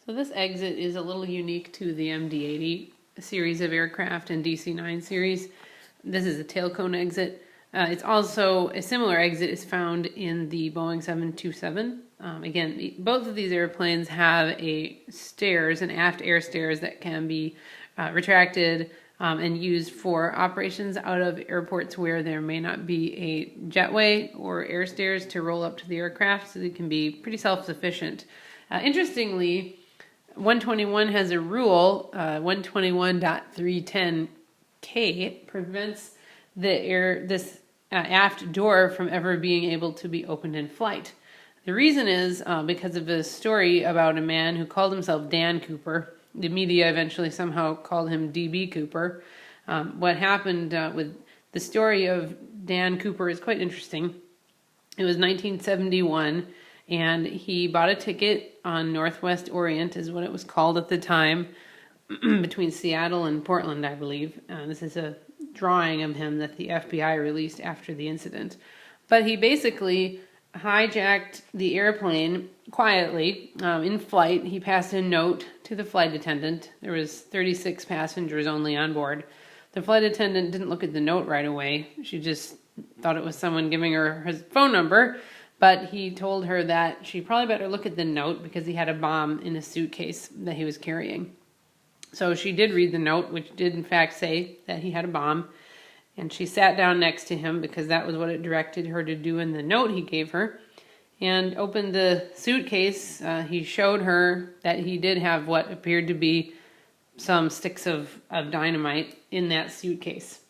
So this exit is a little unique to the MD-80 series of aircraft and DC-9 series. This is a tail cone exit. It's also a similar exit is found in the Boeing 727. Again, both of these airplanes have an aft air stairs that can be retracted and used for operations out of airports where there may not be a jetway or air stairs to roll up to the aircraft, so they can be pretty self-sufficient. Interestingly, 121 has a rule, 121.310K prevents this aft door from ever being able to be opened in flight. The reason is because of a story about a man who called himself Dan Cooper. The media eventually somehow called him DB Cooper. What happened with the story of Dan Cooper is quite interesting. It was 1971, and he bought a ticket on Northwest Orient, is what it was called at the time, between Seattle and Portland, I believe. This is a drawing of him that the FBI released after the incident. But he basically hijacked the airplane quietly in flight. He passed a note to the flight attendant. There was 36 passengers only on board. The flight attendant didn't look at the note right away. She just thought it was someone giving her his phone number, but he told her that she probably better look at the note because he had a bomb in a suitcase that he was carrying. So she did read the note, which did in fact say that he had a bomb, and she sat down next to him because that was what it directed her to do in the note he gave her, and opened the suitcase. He showed her that he did have what appeared to be some sticks of dynamite in that suitcase.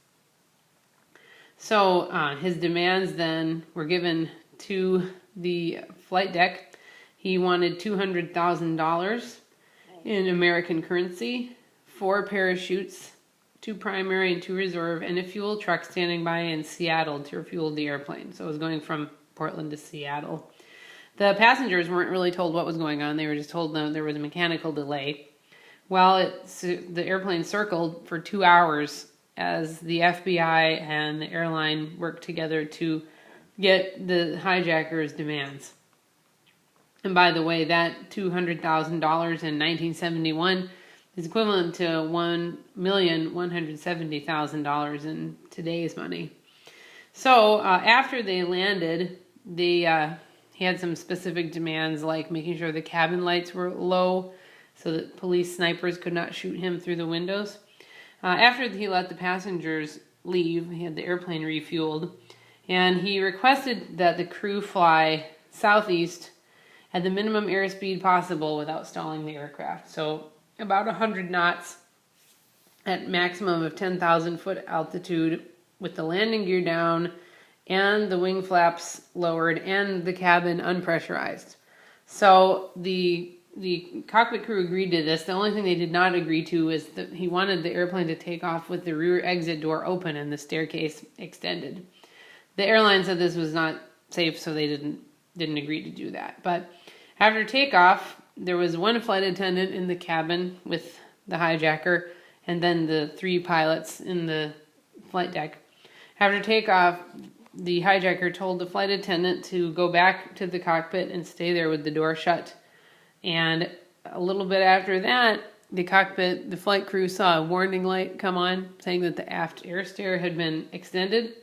So his demands then were given to the flight deck. He wanted $200,000 in American currency, 4 parachutes, 2 primary and 2 reserve, and a fuel truck standing by in Seattle to refuel the airplane. So it was going from Portland to Seattle. The passengers weren't really told what was going on. They were just told that there was a mechanical delay. Well, the airplane circled for 2 hours as the FBI and the airline worked together to get the hijackers' demands. And by the way, that $200,000 in 1971 is equivalent to $1,170,000 in today's money. So after they landed, he had some specific demands, like making sure the cabin lights were low so that police snipers could not shoot him through the windows. After he let the passengers leave, he had the airplane refueled, and he requested that the crew fly southeast at the minimum airspeed possible without stalling the aircraft. So about 100 knots at maximum of 10,000 foot altitude with the landing gear down and the wing flaps lowered and the cabin unpressurized. So the cockpit crew agreed to this. The only thing they did not agree to is that he wanted the airplane to take off with the rear exit door open and the staircase extended. The airline said this was not safe, so they didn't agree to do that. But after takeoff, there was 1 flight attendant in the cabin with the hijacker, and then the 3 pilots in the flight deck. After takeoff, the hijacker told the flight attendant to go back to the cockpit and stay there with the door shut. And a little bit after that, the flight crew saw a warning light come on saying that the aft air stair had been extended.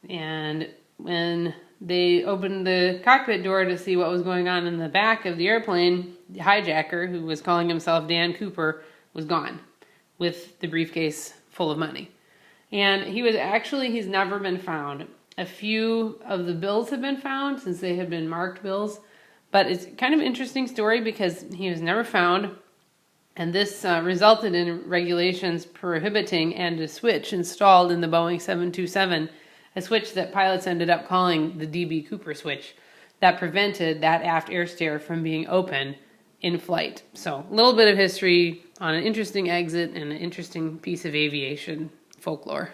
And when they opened the cockpit door to see what was going on in the back of the airplane, the hijacker, who was calling himself Dan Cooper, was gone with the briefcase full of money. And he's never been found. A few of the bills have been found since they had been marked bills, but it's kind of an interesting story because he was never found, and this resulted in regulations prohibiting and a switch installed in the Boeing 727, a switch that pilots ended up calling the DB Cooper switch, that prevented that aft air stair from being open in flight. So a little bit of history on an interesting exit and an interesting piece of aviation folklore.